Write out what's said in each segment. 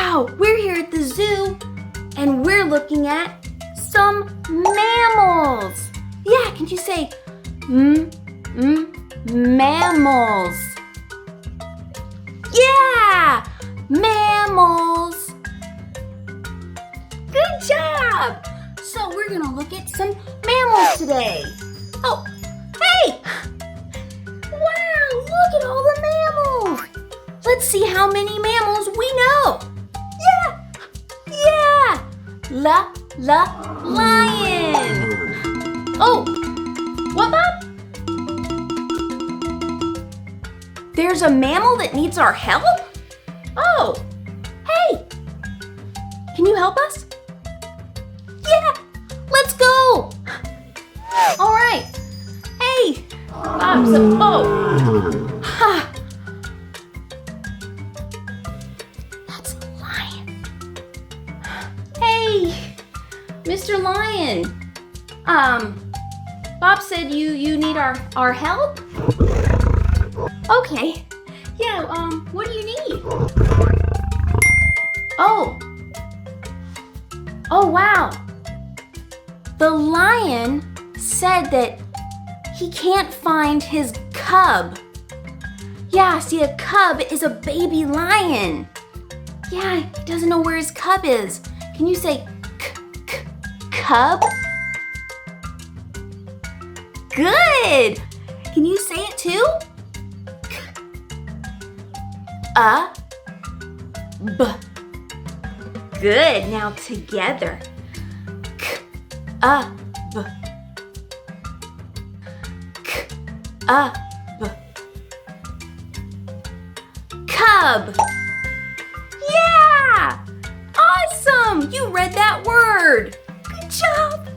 Wow, we're here at the zoo and we're looking at some mammals. Yeah, can you say mammals? Yeah, mammals. Good job. So we're gonna look at some mammals today. Oh, hey! Wow, look at all the mammals. Let's see how many mammals we know. Yeah. Lion. Oh, what, Bob? There's a mammal that needs our help? Oh, hey, can you help us? Yeah, let's go. All right. Hey, Bob, that's a lion. Hey, Mr. Lion. Bob said you need our help? Okay. Yeah, what do you need? Oh, wow. The lion said that he can't find his cub. Yeah, see, a cub is a baby lion. Yeah, he doesn't know where his cub is. Can you say cub? Good. Can you say it too? B. Good. Now together. B. B. Cub. Yeah! Awesome! You read that word. Good job.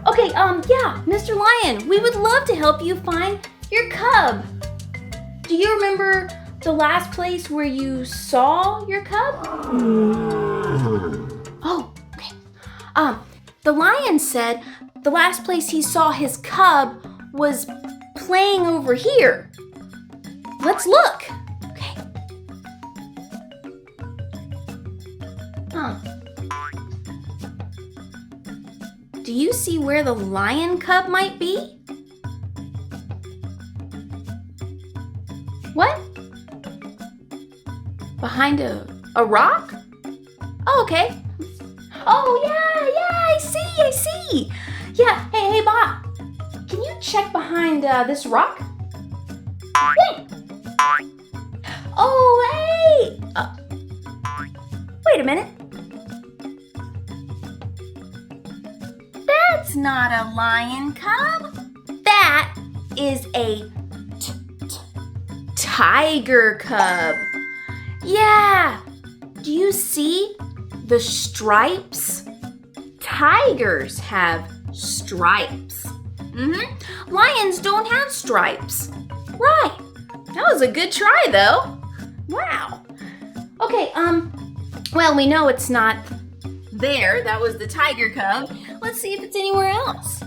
Okay, yeah, Mr. Lion, we would love to help you find your cub. Do you remember the last place where you saw your cub? Oh, okay. The lion said the last place he saw his cub was playing over here. Let's look. Okay. Do you see where the lion cub might be? What? Behind a rock? Oh, okay. Oh, yeah, I see. Yeah, hey, Bob. Can you check behind this rock? Hey. Oh, hey. Wait a minute. That's not a lion cub. That is a tiger cub. Yeah. Do you see the stripes? Tigers have stripes. Lions don't have stripes. Right. That was a good try, though. Wow. Okay, well, we know it's not there. That was the tiger cub. Let's see if it's anywhere else.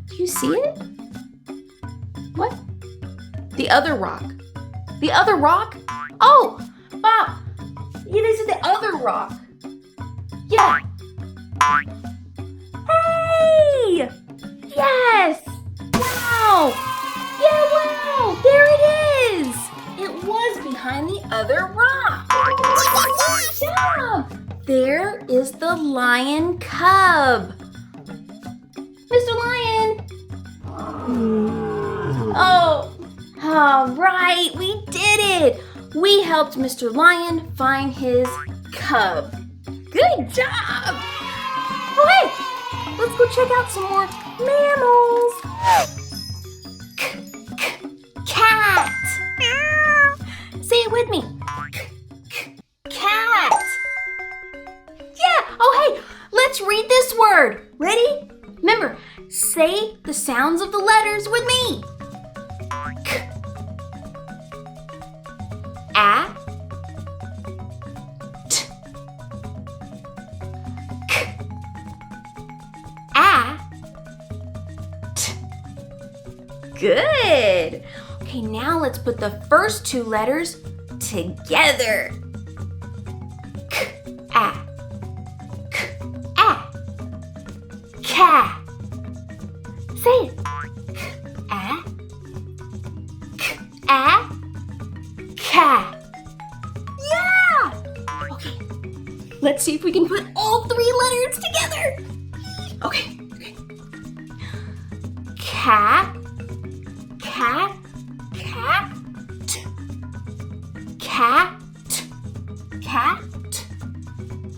Do you see it? What? The other rock. The other rock? Oh, Bob. Yeah, they said the other rock. Yeah. Hey! Yes! Wow! Yeah, wow! There it is! It was behind the other rock. Good job! There is the lion cub. Mr. Lion! Oh, all right, we did it! We helped Mr. Lion find his cub. Good job! Okay, let's go check out some more mammals. Cat. Say it with me. Cat. Yeah, oh hey, let's read this word. Ready? Remember, say the sounds of the letters with me. A. T. K. A. T. Good. Okay, now let's put the first two letters together. K-a. K-a. Cat. Say it. K-a. K-a. Cat. Yeah! Okay, let's see if we can put all three letters together. Okay. Cat, cat, cat, cat, cat,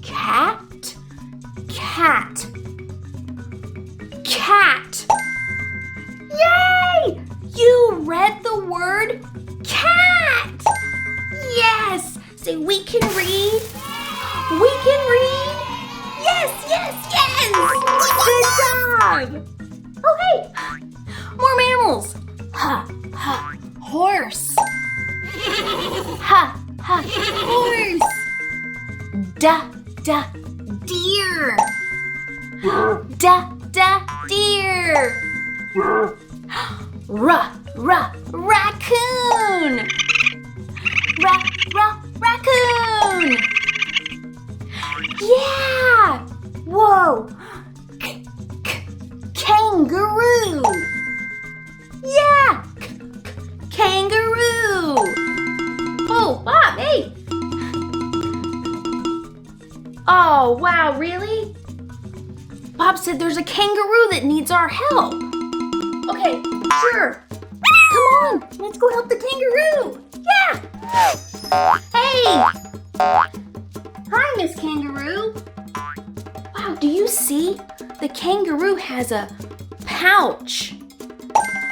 cat, cat, cat. Yay! You read the word cat. Yes! Say, we can read. We can read. Yes, yes, yes! Good job! Okay, more mammals. Ha, ha, horse. Ha, ha, horse. Da, da, deer. Da, da, deer. Ra, ra, raccoon. Ra, ra, raccoon. Yeah! Whoa! Kangaroo! Yeah! Kangaroo! Oh, Bob, hey! Oh, wow, really? Bob said there's a kangaroo that needs our help. Okay, sure. Come on, let's go help the kangaroo. Yeah! Hey! Hi, Miss Kangaroo. Wow, do you see? The kangaroo has a pouch.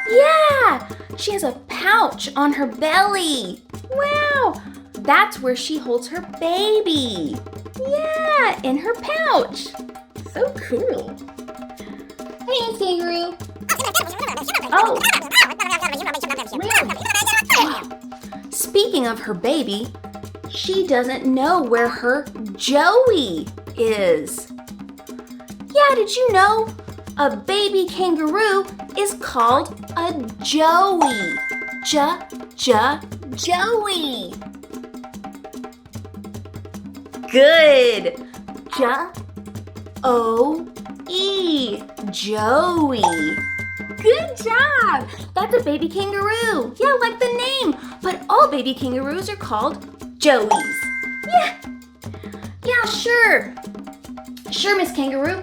Yeah, she has a pouch on her belly. Wow, that's where she holds her baby. Yeah, in her pouch. So cool. Hey, Miss Kangaroo. Oh, really? Wow. Speaking of her baby, she doesn't know where her Joey is. Yeah, did you know a baby kangaroo is called a joey? Joey. Good. J-O-E. Joey. Good job. That's a baby kangaroo. Yeah, like the name. But all baby kangaroos are called joeys. Yeah, sure. Sure, Miss Kangaroo.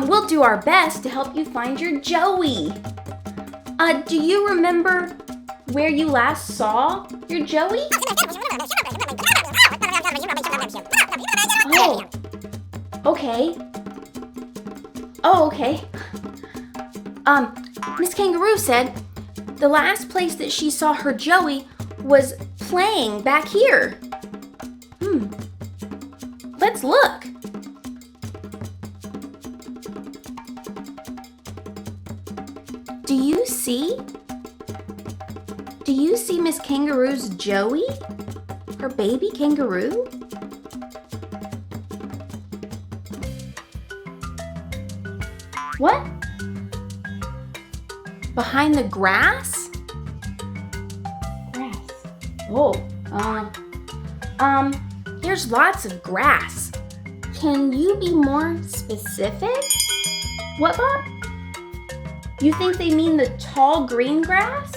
We'll do our best to help you find your Joey. Do you remember where you last saw your Joey? Oh, okay. Oh, okay. Miss Kangaroo said the last place that she saw her Joey was playing back here. Let's look. Do you see? Do you see Miss Kangaroo's Joey? Her baby kangaroo? What? Behind the grass? Grass. Oh, there's lots of grass. Can you be more specific? What, Bob? You think they mean the tall green grass?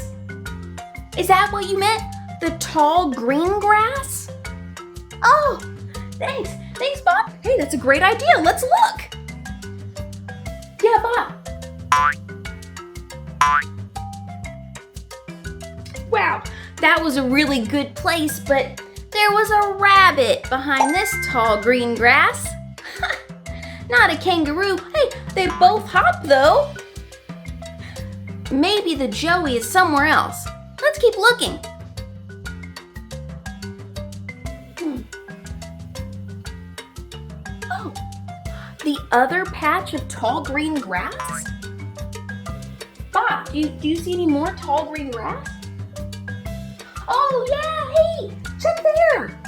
Is that what you meant? The tall green grass? Oh, thanks. Thanks, Bob. Hey, that's a great idea. Let's look. Yeah, Bob. Wow, that was a really good place, but there was a rabbit behind this tall green grass. Not a kangaroo. Hey, they both hop though. Maybe the Joey is somewhere else. Let's keep looking. Oh, the other patch of tall green grass? Bob, do you see any more tall green grass? Oh yeah, hey, check there.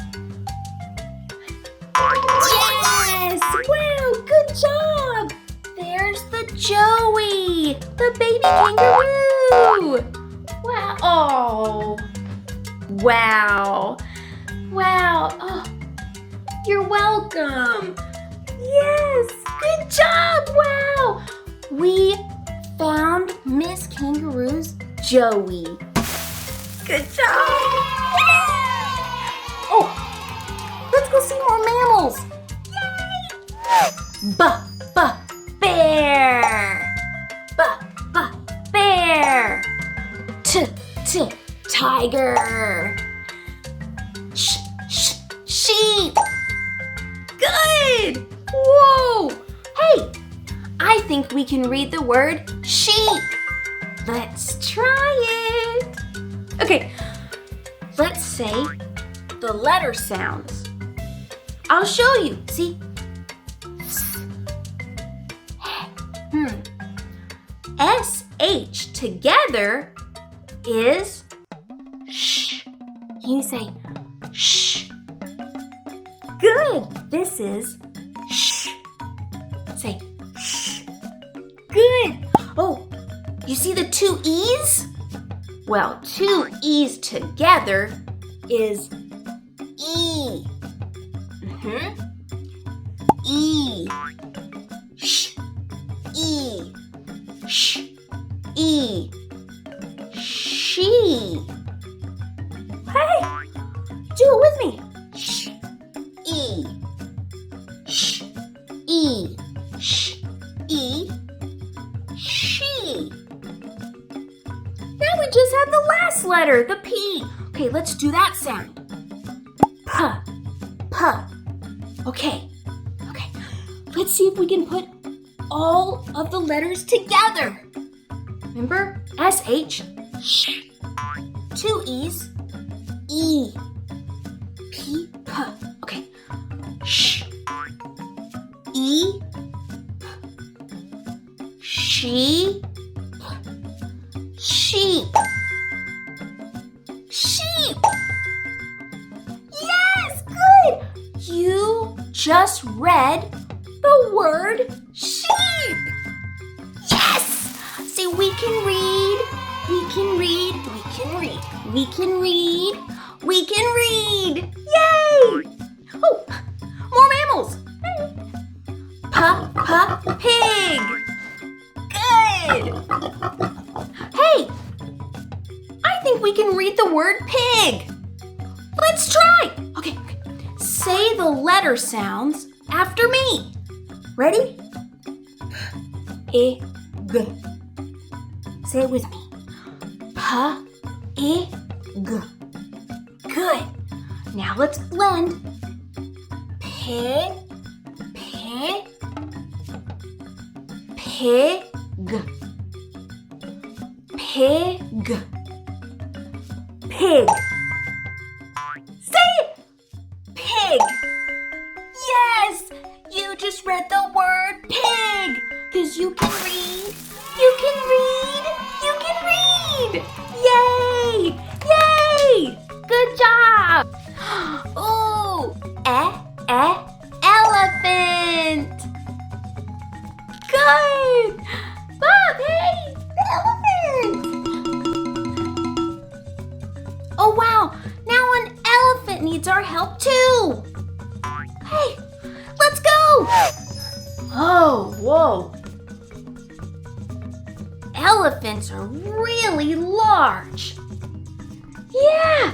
Yes, wow, good job. There's the Joey, the baby kangaroo. Wow. Wow. Oh, you're welcome. Yes, good job. Wow. We found Miss Kangaroo's Joey. Good job. Oh, let's go see more mammals. Yay! Bear. Bear. Tiger. Sheep. Good. Whoa. Hey, I think we can read the word sheep. Let's try it. Okay, let's say the letter sounds. I'll show you. See? SH together is sh. Can you say sh? Good. This is sh. Say sh. Good. Oh, you see the two E's? Well, two E's together is E. E. Sh. E. Sh. E. She. Hey, do it with me. Sh. E. Sh. E. Sh. E. She. Now we just have the last letter, the P. Okay, let's do that sound. P. Okay. Let's see if we can put all of the letters together. Remember? SH, sh. Two E's, E. P, P. Okay. Sh. E. She. Sheep. Sheep. Yes, good. You just read the word sheep. Yes. See, we can read. Yay. Oh, more mammals. Pig. Good. Hey, I think we can read the word pig. Let's try. Okay. Say the letter sounds after me. Ready? Pig. Say it with me. Pig. Good. Now let's blend. Pig. Say it. Pig. Yes, you just read the word pig. Because you can read. Yay. Good job. Ooh, elephant. Good. Bob, hey, the elephant. Oh, wow. Now an elephant needs our help too. Hey, let's go. Oh, whoa. Elephants are really large. Yeah.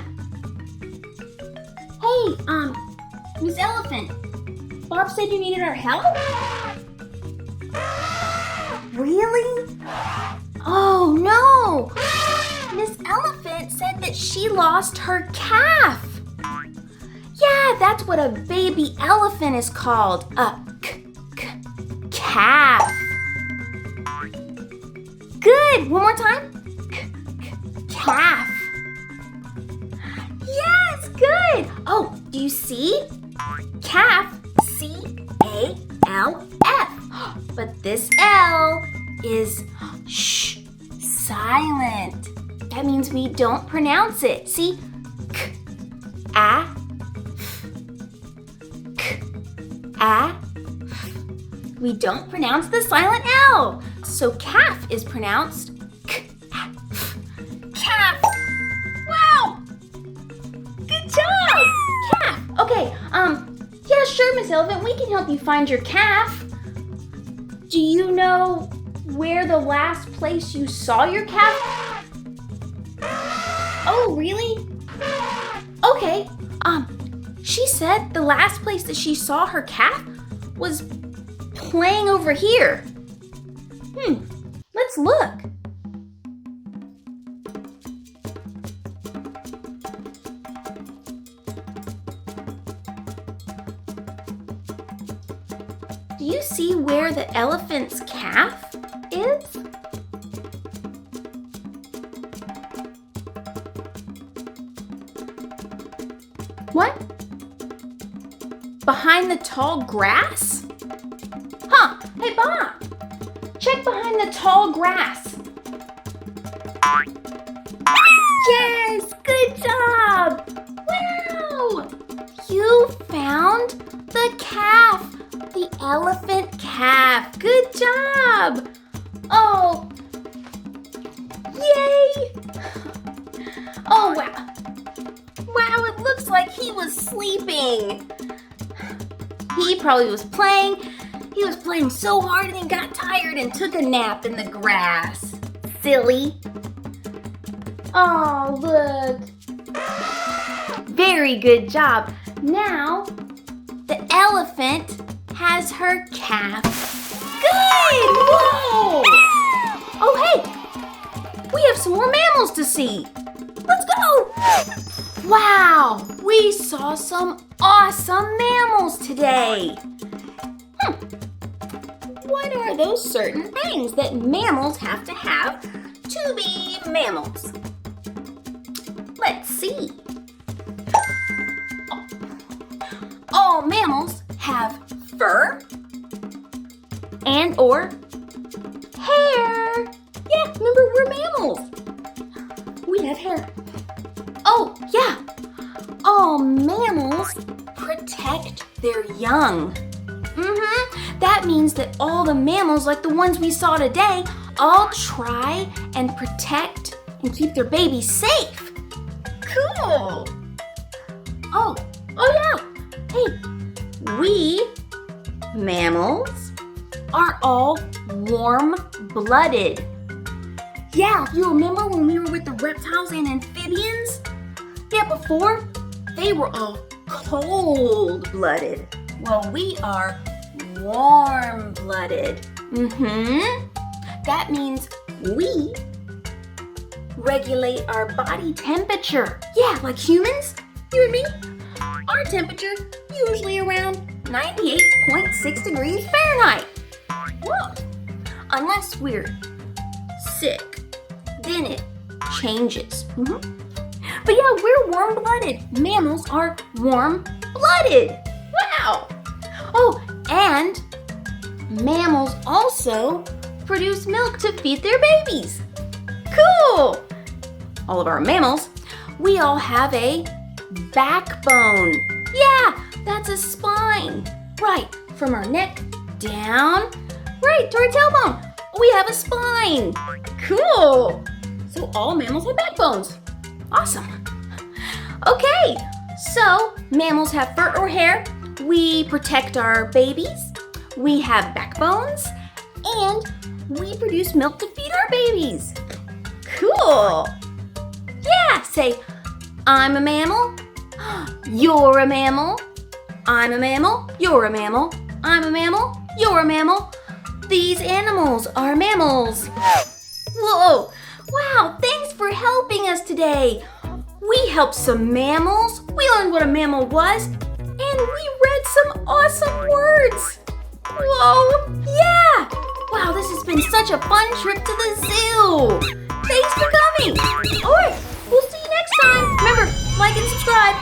Hey, Miss Elephant, Bob said you needed our help? Really? Oh, no. Miss Elephant said that she lost her calf. Yeah, that's what a baby elephant is called. A calf. Good. One more time. Calf. Yes, good. Oh, do you see? Calf, C-A-L-F. But this L is silent. That means we don't pronounce it. See? K-A. We don't pronounce the silent L. So calf is pronounced calf. Wow! Miss Elephant, we can help you find your calf. Do you know where the last place you saw your calf? Oh, really? Okay. She said the last place that she saw her calf was playing over here. Let's look. Do you see where the elephant's calf is? What? Behind the tall grass? Huh, hey Bob, check behind the tall grass. Yes, good job. Wow, you found the calf, the elephant calf. Good job. Oh, yay. Oh, wow. Wow, it looks like he was sleeping. He probably was playing. He was playing so hard and he got tired and took a nap in the grass. Silly. Oh, look. Very good job. Now, the elephant has her calf. Good! Whoa! Oh, hey! We have some more mammals to see. Let's go! Wow! We saw some awesome mammals today. What are those certain things that mammals have to be mammals? Let's see. All mammals have fur and or hair. Yeah, remember we're mammals. We have hair. Oh, yeah. All mammals protect their young. That means that all the mammals, like the ones we saw today, all try and protect and keep their babies safe. Cool. Oh yeah. Hey, we mammals are all warm-blooded. Yeah, you remember when we were with the reptiles and amphibians? Yeah, before, they were all cold-blooded. Well, we are warm-blooded. That means we regulate our body temperature. Yeah, like humans, you and me. Our temperature usually around 98.6 degrees Fahrenheit. Whoa. Unless we're sick, then it changes. But yeah, we're warm-blooded. Mammals are warm-blooded. Wow. Oh, and mammals also produce milk to feed their babies. Cool. All of our mammals, we all have a backbone. Yeah, that's a spine. Right, from our neck down, right to our tailbone. We have a spine. Cool. So all mammals have backbones. Awesome. Okay, so mammals have fur or hair. We protect our babies. We have backbones. And we produce milk to feed our babies. Cool. Yeah, say, I'm a mammal. You're a mammal. I'm a mammal. You're a mammal. I'm a mammal. You're a mammal. These animals are mammals. Whoa. Wow, thanks for helping us today. We helped some mammals. We learned what a mammal was. And we read some awesome words. Whoa, yeah. Wow, this has been such a fun trip to the zoo. Thanks for coming. All right, we'll see you next time. Remember, like and subscribe.